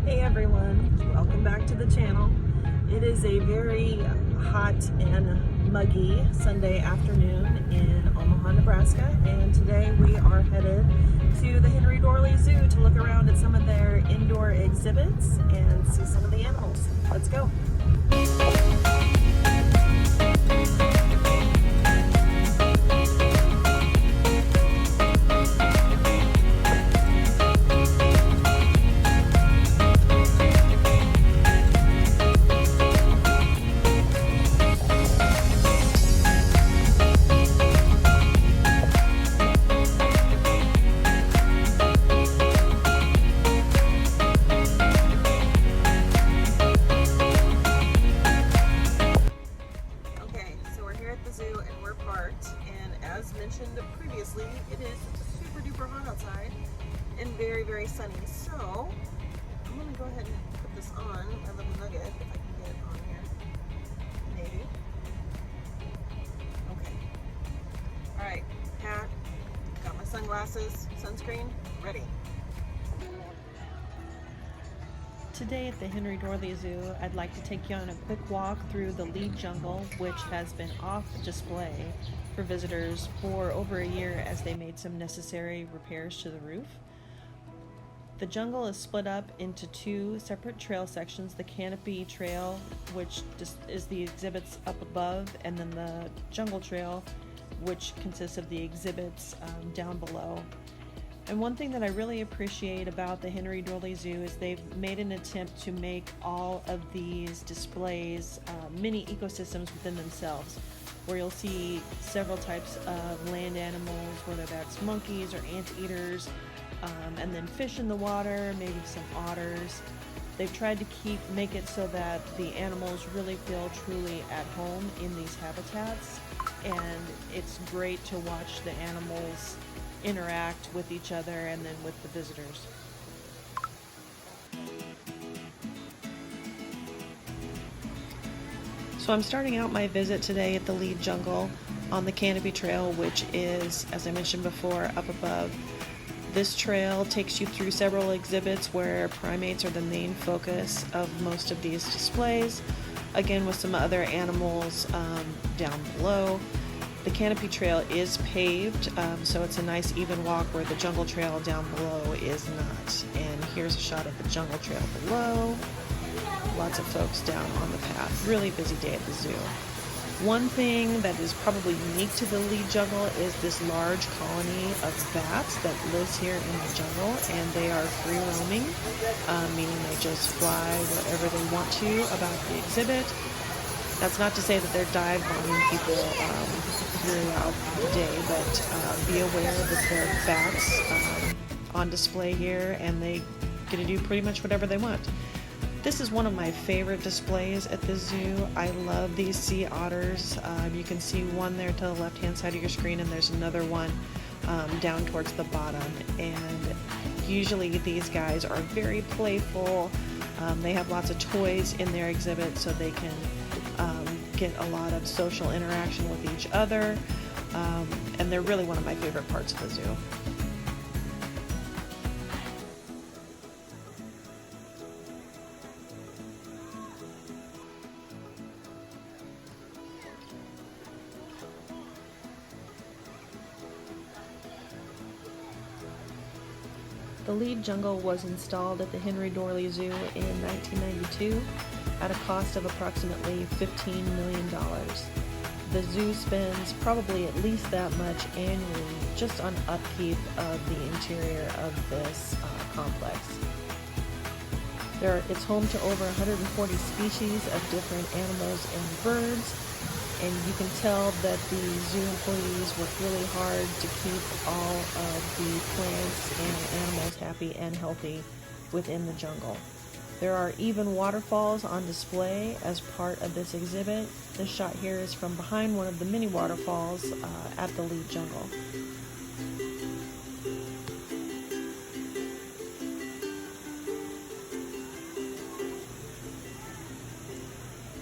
Hey everyone, welcome back to the channel. It is a very hot and muggy Sunday afternoon in Omaha, Nebraska, and today we are headed to the Henry Dorley Zoo to look around at some of their indoor exhibits and see some of the animals. Let's go. Zoo and we're parked, and as mentioned previously, it is super duper hot outside and very, very sunny. So I'm gonna go ahead and put this on, my little nugget, if I can get it on here. Maybe. Okay. Alright, hat, got my sunglasses, sunscreen, ready. Today at the Henry Dorley Zoo, I'd like to take you on a quick walk through the lead jungle, which has been off display for visitors for over a year as they made some necessary repairs to the roof. The jungle is split up into two separate trail sections, the canopy trail, which is the exhibits up above, and then the jungle trail, which consists of the exhibits down below. And one thing that I really appreciate about the Henry Dorley Zoo is they've made an attempt to make all of these displays mini ecosystems within themselves, where you'll see several types of land animals, whether that's monkeys or anteaters, and then fish in the water, maybe some otters. They've tried to make it so that the animals really feel truly at home in these habitats, and it's great to watch the animals interact with each other and then with the visitors. So I'm starting out my visit today at the lead jungle on the canopy trail, which is, as I mentioned before, up above. This trail takes you through several exhibits where primates are the main focus of most of these displays, again with some other animals down below. The canopy trail is paved, so it's a nice even walk where the jungle trail down below is not. And here's a shot of the jungle trail below. Lots of folks down on the path. Really busy day at the zoo. One thing that is probably unique to the lead jungle is this large colony of bats that lives here in the jungle, and they are free roaming, meaning they just fly wherever they want to about the exhibit. That's not to say that they're dive bombing people throughout the day, but be aware that there are bats on display here, and they get to do pretty much whatever they want. This is one of my favorite displays at the zoo. I love these sea otters. You can see one there to the left-hand side of your screen, and there's another one down towards the bottom. And usually these guys are very playful. They have lots of toys in their exhibit, so they can get a lot of social interaction with each other, and they're really one of my favorite parts of the zoo. The lead jungle was installed at the Henry Dorley Zoo in 1992 at a cost of approximately $15 million. The zoo spends probably at least that much annually just on upkeep of the interior of this complex. It's home to over 140 species of different animals and birds, and you can tell that the zoo employees work really hard to keep all of the plants and animals happy and healthy within the jungle. There are even waterfalls on display as part of this exhibit. This shot here is from behind one of the mini waterfalls at the lead jungle.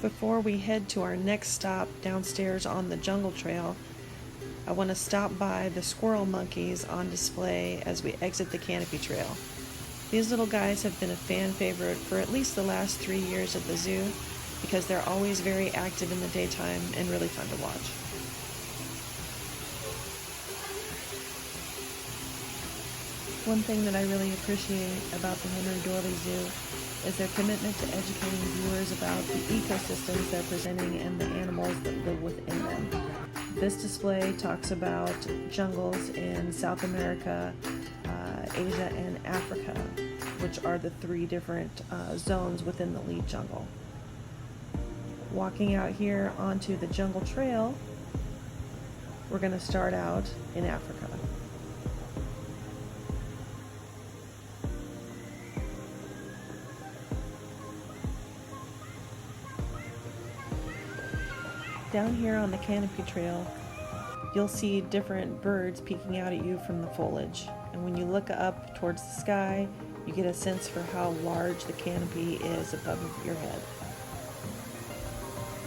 Before we head to our next stop downstairs on the jungle trail, I want to stop by the squirrel monkeys on display as we exit the canopy trail. These little guys have been a fan favorite for at least the last 3 years at the zoo because they're always very active in the daytime and really fun to watch. One thing that I really appreciate about the Henry Doorly Zoo is their commitment to educating viewers about the ecosystems they're presenting and the animals that live within them. This display talks about jungles in South America, Asia, and Africa, which are the three different zones within the lead jungle. Walking out here onto the jungle trail, we're going to start out in Africa. Down here on the canopy trail, you'll see different birds peeking out at you from the foliage. And when you look up towards the sky, you get a sense for how large the canopy is above your head.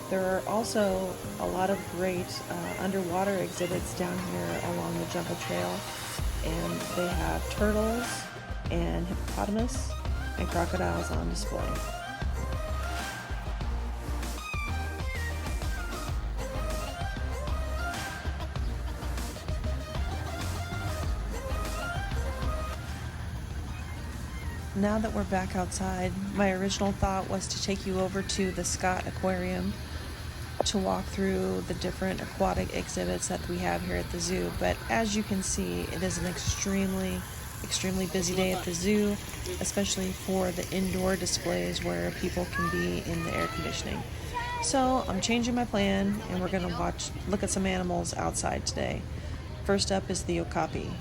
There are also a lot of great underwater exhibits down here along the jungle trail. And they have turtles and hippopotamus and crocodiles on display. Now that we're back outside, my original thought was to take you over to the Scott Aquarium to walk through the different aquatic exhibits that we have here at the zoo. But as you can see, it is an extremely busy day at the zoo, especially for the indoor displays where people can be in the air conditioning. So I'm changing my plan and we're going to look at some animals outside today. First up is the okapi.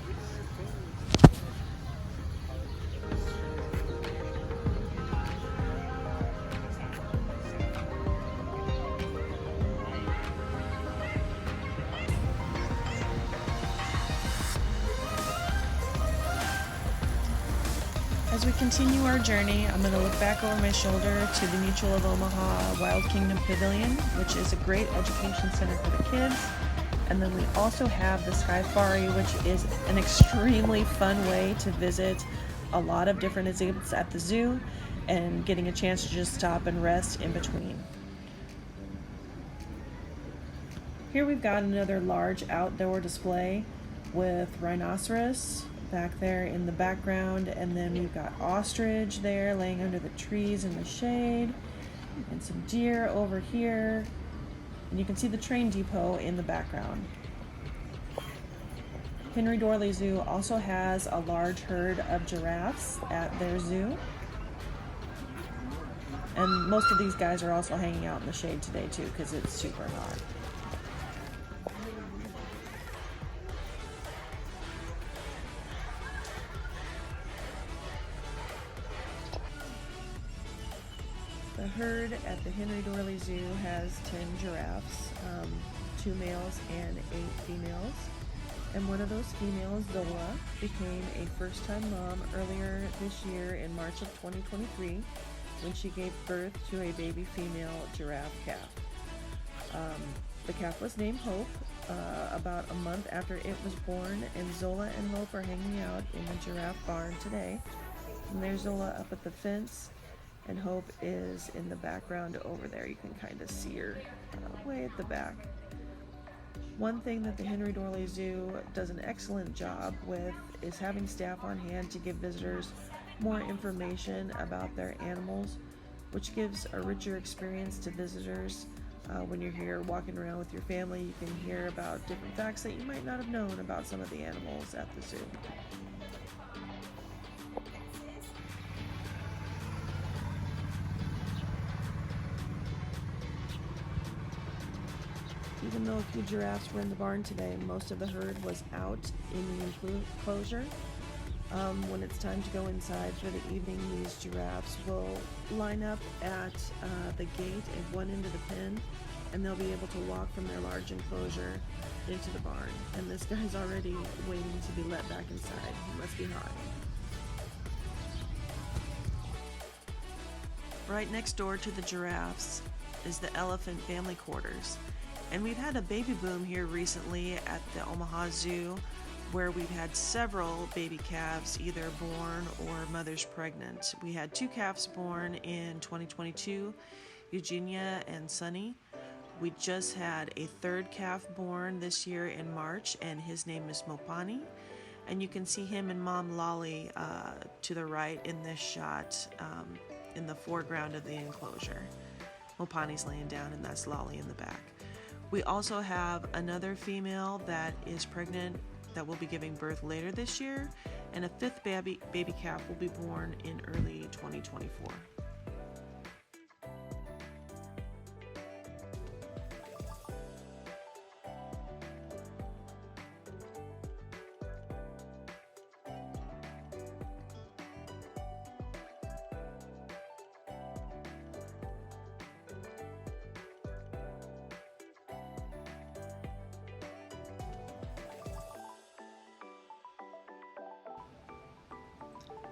As we continue our journey, I'm going to look back over my shoulder to the Mutual of Omaha Wild Kingdom Pavilion, which is a great education center for the kids. And then we also have the Skyfari, which is an extremely fun way to visit a lot of different exhibits at the zoo and getting a chance to just stop and rest in between. Here we've got another large outdoor display with rhinoceros back there in the background, and then we've got ostrich there laying under the trees in the shade, and some deer over here, and you can see the train depot in the background. Henry Doorly Zoo also has a large herd of giraffes at their zoo, and most of these guys are also hanging out in the shade today too because it's super hot. The herd at the Henry Doorly Zoo has 10 giraffes, 2 males and 8 females. And one of those females, Zola, became a first-time mom earlier this year in March of 2023 when she gave birth to a baby female giraffe calf. The calf was named Hope about a month after it was born, and Zola and Hope are hanging out in the giraffe barn today. And there's Zola up at the fence, and Hope is in the background over there. You can kind of see her way at the back. One thing that the Henry Doorly Zoo does an excellent job with is having staff on hand to give visitors more information about their animals, which gives a richer experience to visitors. When you're here walking around with your family, you can hear about different facts that you might not have known about some of the animals at the zoo. Even though a few giraffes were in the barn today, most of the herd was out in the enclosure. When it's time to go inside for the evening, these giraffes will line up at the gate at one end of the pen, and they'll be able to walk from their large enclosure into the barn. And this guy's already waiting to be let back inside. He must be hot. Right next door to the giraffes is the elephant family quarters. And we've had a baby boom here recently at the Omaha Zoo where we've had several baby calves either born or mothers pregnant. We had 2 calves born in 2022, Eugenia and Sunny. We just had a 3rd calf born this year in March, and his name is Mopani. And you can see him and Mom Lolly to the right in this shot in the foreground of the enclosure. Mopani's laying down, and that's Lolly in the back. We also have another female that is pregnant that will be giving birth later this year, and a 5th baby calf will be born in early 2024.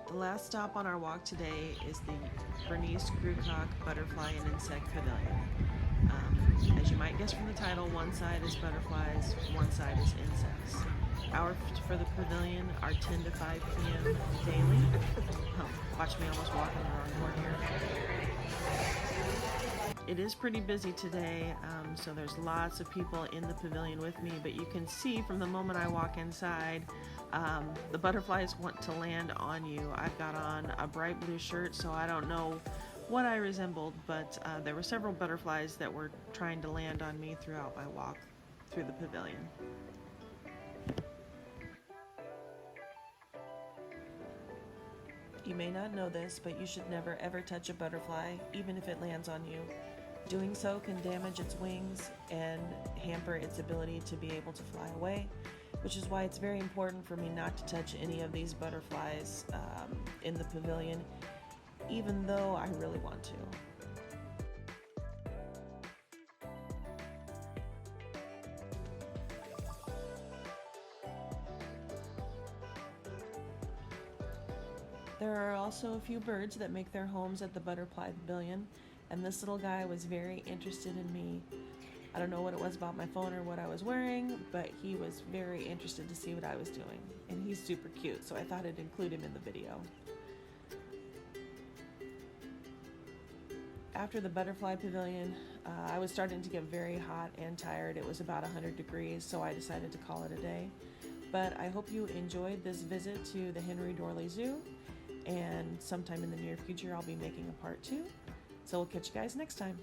The last stop on our walk today is the Bernice Grewcock Butterfly and Insect Pavilion. As you might guess from the title, one side is butterflies, one side is insects. Hours for the pavilion are 10 to 5 p.m. daily. Watch me almost walk on the wrong board here. It is pretty busy today, so there's lots of people in the pavilion with me, but you can see from the moment I walk inside, the butterflies want to land on you. I've got on a bright blue shirt, so I don't know what I resembled, but there were several butterflies that were trying to land on me throughout my walk through the pavilion. You may not know this, but you should never ever touch a butterfly, even if it lands on you. Doing so can damage its wings and hamper its ability to be able to fly away, which is why it's very important for me not to touch any of these butterflies in the pavilion, even though I really want to. There are also a few birds that make their homes at the Butterfly Pavilion, and this little guy was very interested in me. I don't know what it was about my phone or what I was wearing, but he was very interested to see what I was doing, and he's super cute, so I thought I'd include him in the video. After the Butterfly Pavilion, I was starting to get very hot and tired. It was about 100 degrees, so I decided to call it a day. But I hope you enjoyed this visit to the Henry Dorley Zoo, and sometime in the near future I'll be making a part 2. So we'll catch you guys next time.